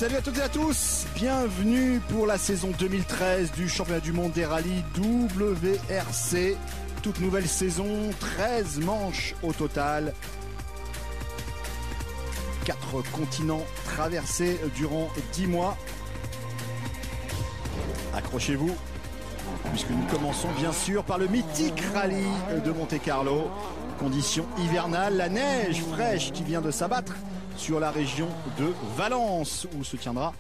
Salut à toutes et à tous, bienvenue pour la saison 2013 du championnat du monde des rallyes WRC. Toute nouvelle saison, 13 manches au total. 4 continents traversés durant 10 mois. Accrochez-vous, puisque nous commençons bien sûr par le mythique rallye de Monte-Carlo. Conditions hivernales, la neige fraîche qui vient de s'abattre sur la région de Valence, où se tiendra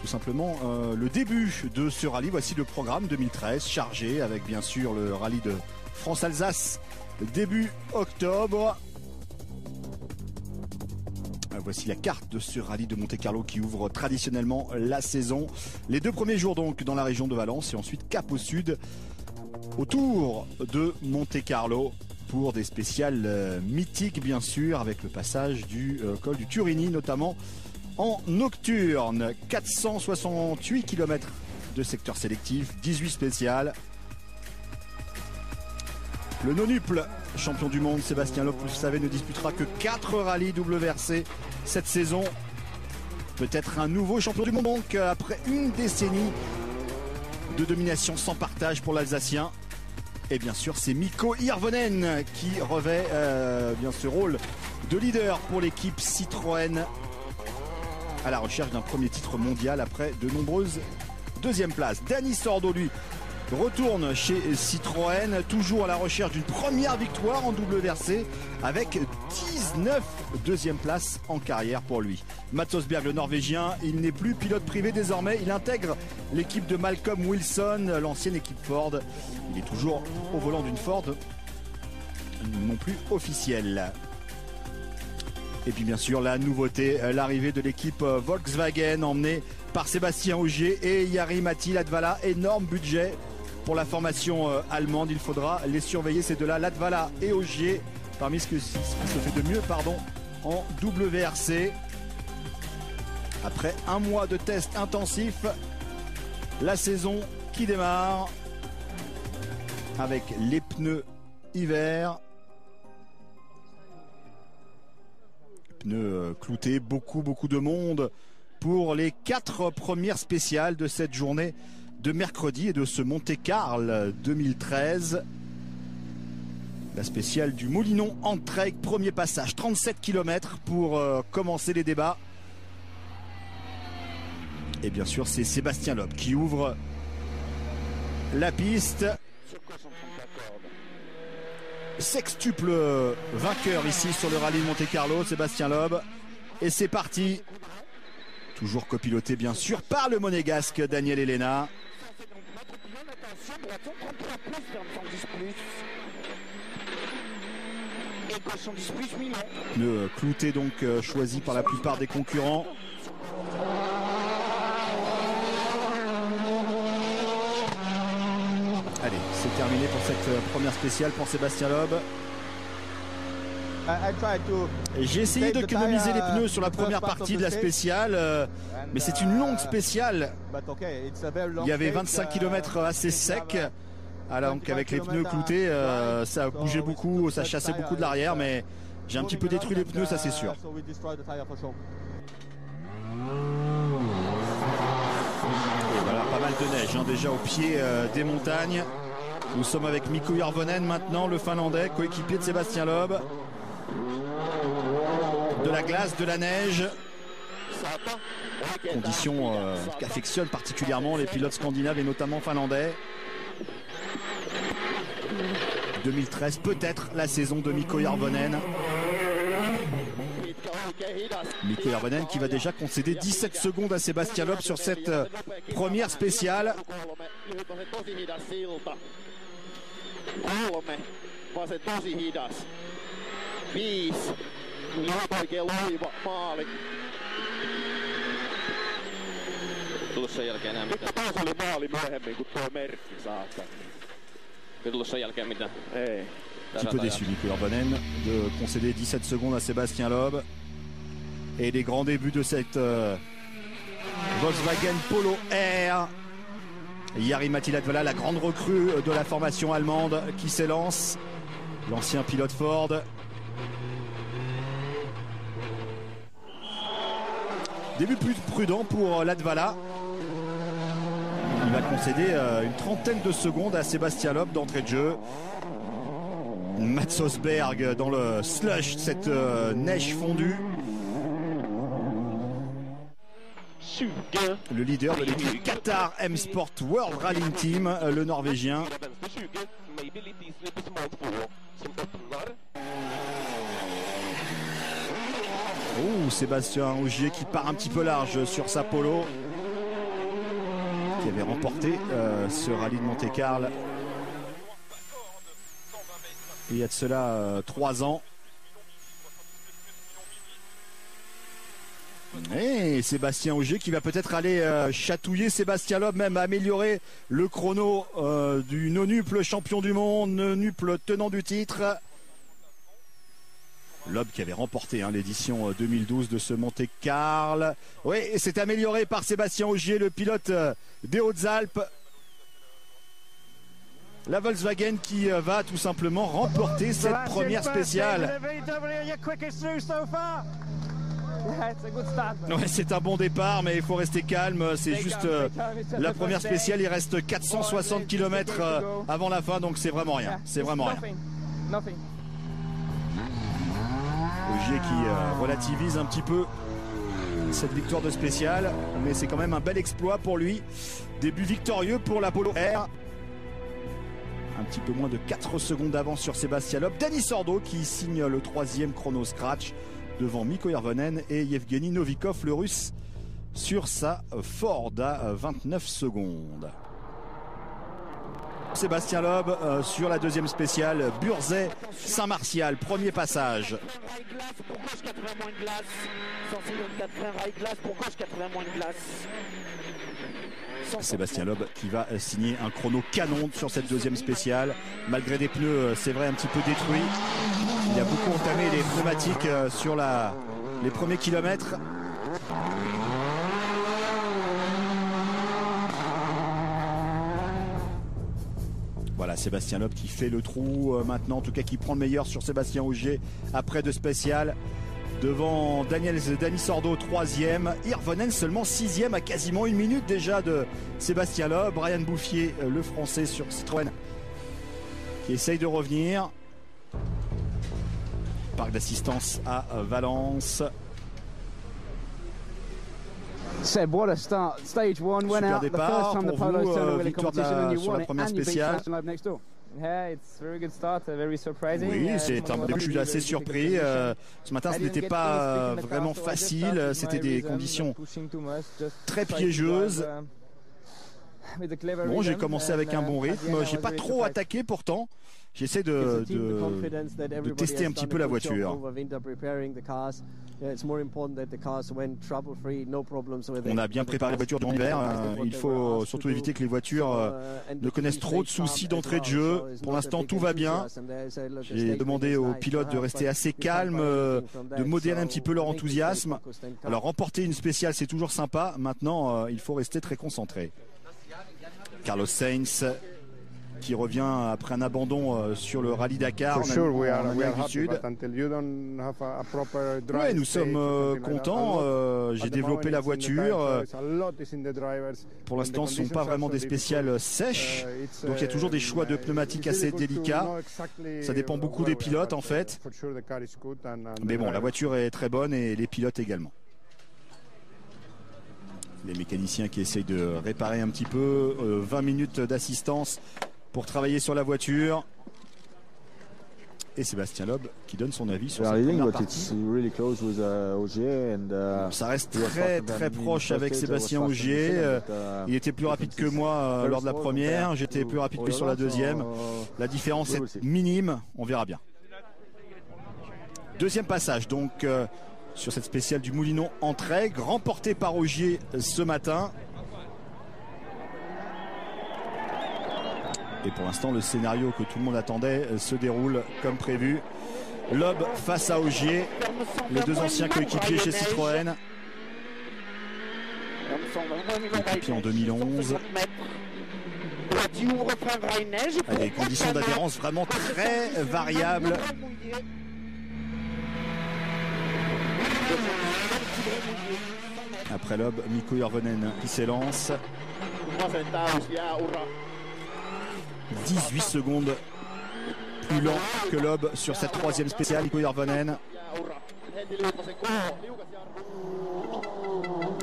tout simplement le début de ce rallye. Voici le programme 2013 chargé avec bien sûr le rallye de France-Alsace début octobre. Voici la carte de ce rallye de Monte-Carlo qui ouvre traditionnellement la saison. Les 2 premiers jours donc dans la région de Valence et ensuite cap au sud autour de Monte-Carlo pour des spéciales mythiques bien sûr, avec le passage du col du Turini notamment en nocturne. 468 km de secteur sélectif, 18 spéciales. Le nonuple champion du monde Sébastien Loeb, vous le savez, ne disputera que 4 rallyes WRC cette saison. Peut-être un nouveau champion du monde donc après une décennie de domination sans partage pour l'Alsacien. Et bien sûr, c'est Mikko Hirvonen qui revêt bien ce rôle de leader pour l'équipe Citroën à la recherche d'un premier titre mondial après de nombreuses deuxièmes places. Dani Sordo, lui, retourne chez Citroën, toujours à la recherche d'une première victoire en WRC avec 19 deuxièmes places en carrière pour lui. Mats Østberg, le Norvégien, il n'est plus pilote privé désormais, il intègre l'équipe de Malcolm Wilson, l'ancienne équipe Ford. Il est toujours au volant d'une Ford, non plus officielle. Et puis bien sûr la nouveauté, l'arrivée de l'équipe Volkswagen emmenée par Sébastien Ogier et Jari-Matti Latvala. Énorme budget pour la formation allemande, il faudra les surveiller ces deux-là, Latvala et Ogier, parmi ce qui se fait de mieux en WRC. Après un mois de tests intensifs, la saison qui démarre avec les pneus hiver. Pneus cloutés, beaucoup de monde pour les 4 premières spéciales de cette journée de mercredi et de ce Monte-Carlo 2013. La spéciale du Molinon Entraigue, premier passage, 37 km pour commencer les débats. Et bien sûr, c'est Sébastien Loeb qui ouvre la piste. Sextuple vainqueur ici sur le rallye de Monte-Carlo, Sébastien Loeb. Et c'est parti. Toujours copiloté bien sûr par le monégasque Daniel Elena. Pneu clouté donc choisi par la plupart des concurrents. Allez, c'est terminé pour cette première spéciale pour Sébastien Loeb. J'ai essayé d'économiser les pneus sur la première partie de la spéciale, mais c'est une longue spéciale. Il y avait 25 km assez secs. Alors, donc avec les pneus cloutés, ça a bougé beaucoup, ça chassait beaucoup de l'arrière, mais j'ai un petit peu détruit les pneus, ça c'est sûr. Et voilà, pas mal de neige déjà au pied des montagnes. Nous sommes avec Mikko Hirvonen maintenant, le Finlandais, coéquipier de Sébastien Loeb. De la glace, de la neige. Conditions qu'affectionnent particulièrement les pilotes scandinaves et notamment finlandais. 2013, peut-être la saison de Mikko Hirvonen. Mikko Hirvonen qui va déjà concéder 17 secondes à Sébastien Loeb sur cette première spéciale. Sen jälkeen enää mitään. Taas oli maali myöhemmin kuin tuo merkki saattaa. Ei tullut sen jälkeen mitään. Ei. Un petit peu déçu Mikko Hirvonen de concéder 17 secondes à Sébastien Loeb. Et les grands débuts de cette Volkswagen Polo R. Jari-Matti Latvala, la grande recrue de la formation allemande qui s'élance. L'ancien pilote Ford. Début plus prudent pour Latvala. Il va concéder une trentaine de secondes à Sébastien Loeb d'entrée de jeu. Mats Osberg dans le slush, cette neige fondue. Le leader de l'équipe Qatar M-Sport World Rallying Team, le Norvégien. Oh, Sébastien Ogier qui part un petit peu large sur sa polo, qui avait remporté ce rallye de Monte-Carlo il y a de cela 3 ans. Et Sébastien Ogier qui va peut-être aller chatouiller Sébastien Loeb, même améliorer le chrono du nonuple champion du monde, nonuple tenant du titre. Loeb qui avait remporté l'édition 2012 de ce Monte-Carlo. Oui, et c'est amélioré par Sébastien Ogier, le pilote des Hautes-Alpes. La Volkswagen qui va tout simplement remporter cette première spéciale. Ouais, c'est un bon départ, mais il faut rester calme. C'est juste la première spéciale. Il reste 460 km avant la fin, donc c'est vraiment rien. C'est vraiment rien. Ogier qui relativise un petit peu cette victoire de spéciale, mais c'est quand même un bel exploit pour lui. Début victorieux pour l'Apollo R. Un petit peu moins de 4 secondes d'avance sur Sébastien Loeb. Dani Sordo qui signe le 3e chrono scratch devant Mikko Hirvonen et Yevgeny Novikov, le russe, sur sa Ford à 29 secondes. Sébastien Loeb sur la 2e spéciale, Burzet Saint-Martial, premier passage. Sébastien Loeb qui va signer un chrono canon sur cette 2e spéciale, malgré des pneus, c'est vrai, un petit peu détruits. Il a beaucoup entamé les pneumatiques sur les premiers kilomètres. Voilà, Sébastien Loeb qui fait le trou maintenant, en tout cas qui prend le meilleur sur Sébastien Ogier après de spécial. Devant Dani Sordo 3e, Hirvonen seulement 6e à quasiment 1 minute déjà de Sébastien Loeb. Brian Bouffier, le français sur Citroën, qui essaye de revenir. Parc d'assistance à Valence. Seb, what a start. Stage 1 went out. The first time the Polo's turned away the competition and you won it and you beat Sebastian Loeb next door. Yeah, it's a very good start, very surprising. Oui, c'est un début, je suis assez surpris. Ce matin, ce n'était pas vraiment facile. C'était des conditions très piégeuses. Bon, j'ai commencé avec un bon rythme. J'ai pas trop attaqué pourtant. J'essaie de tester un petit peu la voiture. On a bien préparé la voiture durant l'hiver. Il faut surtout éviter que les voitures ne connaissent trop de soucis d'entrée de jeu. Pour l'instant, tout va bien. J'ai demandé aux pilotes de rester assez calmes, de modérer un petit peu leur enthousiasme. Alors, remporter une spéciale, c'est toujours sympa. Maintenant, il faut rester très concentré. Carlos Sainz qui revient après un abandon sur le rallye Dakar en Amérique du Sud. Oui, nous sommes contents. J'ai développé la voiture. Pour l'instant, ce ne sont pas vraiment des spéciales sèches. Donc il y a toujours des choix de pneumatiques assez délicats. Ça dépend beaucoup des pilotes en fait. Mais bon, la voiture est très bonne et les pilotes également. Les mécaniciens qui essayent de réparer un petit peu. 20 minutes d'assistance pour travailler sur la voiture. Et Sébastien Loeb qui donne son avis sur cette première partie. Ça reste très proche avec Sébastien Ogier. Il était plus rapide que moi lors de la première. J'étais plus rapide que sur la 2e. La différence est minime. On verra bien. 2e passage donc sur cette spéciale du Moulinon Entraigues, remportée par Ogier ce matin. Et pour l'instant, le scénario que tout le monde attendait se déroule comme prévu. Loeb face à Ogier, les deux anciens coéquipiers chez Citroën. Coéquipiers en 2011. Avec des conditions d'adhérence vraiment très variables. Après Loeb, Mikko Järvinen qui s'élance. 18 secondes plus lent que Loeb sur cette troisième spéciale. Mikko Järvinen.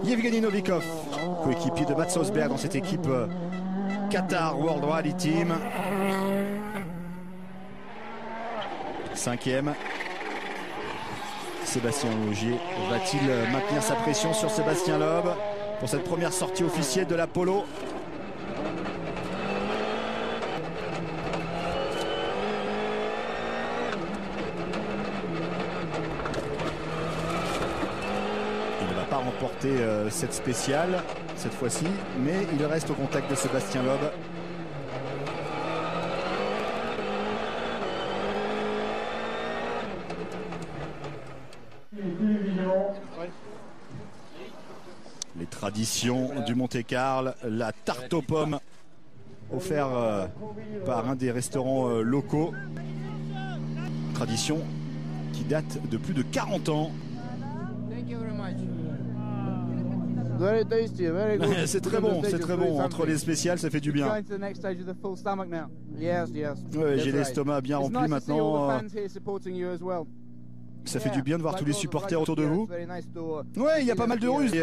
Yevgeny Novikov, coéquipier de Mats Forsberg dans cette équipe Qatar World Rally Team. 5e. Sébastien Ogier va-t-il maintenir sa pression sur Sébastien Loeb pour cette première sortie officielle de l'Apollo? Il ne va pas remporter cette spéciale cette fois-ci, mais il reste au contact de Sébastien Loeb. Les traditions du Monte-Carlo, la tarte aux pommes offerte par un des restaurants locaux. Tradition qui date de plus de 40 ans. C'est très bon, c'est très bon. Entre les spéciales, ça fait du bien. Ouais, j'ai l'estomac bien rempli maintenant. Ça fait du bien de voir tous les supporters autour de vous. Ouais, il y a pas mal de ruses.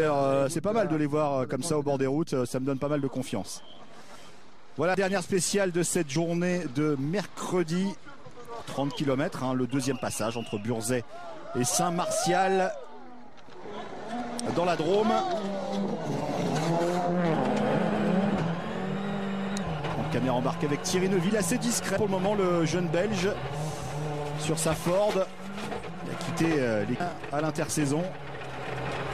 C'est pas mal de les voir comme ça au bord des routes. Ça me donne pas mal de confiance. Voilà, dernière spéciale de cette journée de mercredi. 30 km, hein, le deuxième passage entre Burzet et Saint-Martial dans la Drôme. En caméra embarquée avec Thierry Neuville, assez discret pour le moment, le jeune Belge sur sa Ford. Il a quitté l'équipe à l'intersaison.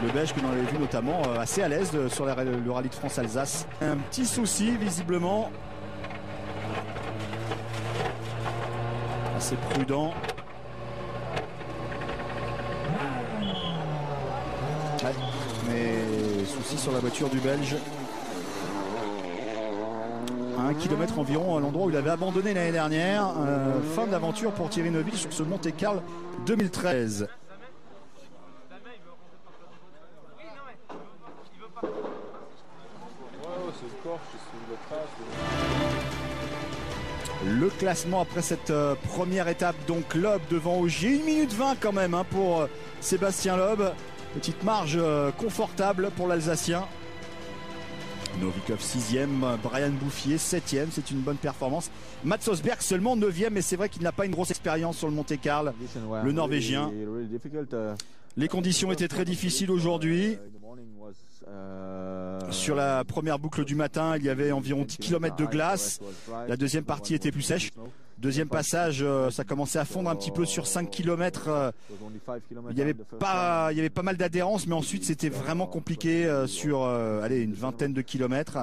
Le Belge que l'on avait vu notamment assez à l'aise sur le rallye de France-Alsace. Un petit souci visiblement. Assez prudent. Ouais, mais souci sur la voiture du Belge. À 1 km environ à l'endroit où il avait abandonné l'année dernière. Fin de l'aventure pour Thierry Neuville sur ce Monte-Carlo 2013. Le classement après cette première étape, donc Loeb devant Ogier, 1 minute 20 quand même hein, pour Sébastien Loeb. Petite marge confortable pour l'Alsacien. Novikov 6e, Brian Bouffier 7e, c'est une bonne performance. Mats Forsberg seulement 9e, mais c'est vrai qu'il n'a pas une grosse expérience sur le Monte-Carlo, le Norvégien. Les conditions étaient très difficiles aujourd'hui. Sur la première boucle du matin, il y avait environ 10 km de glace. La deuxième partie était plus sèche. Deuxième passage, ça commençait à fondre un petit peu sur 5 km. Il y avait pas mal d'adhérence, mais ensuite c'était vraiment compliqué sur une vingtaine de kilomètres.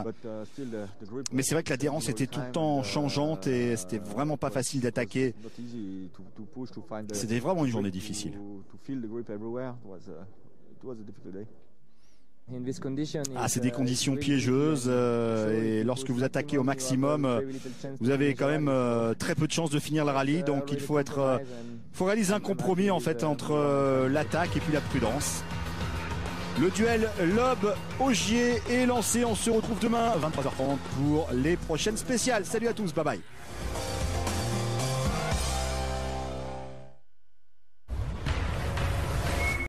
Mais c'est vrai que l'adhérence était tout le temps changeante et c'était vraiment pas facile d'attaquer. C'était vraiment une journée difficile. C'est des conditions piégeuses et lorsque vous attaquez au maximum, vous avez quand même très peu de chances de finir le rallye. Donc il faut réaliser un compromis en fait entre l'attaque et puis la prudence. Le duel Loeb-Ogier est lancé. On se retrouve demain à 23h30 pour les prochaines spéciales. Salut à tous, bye bye.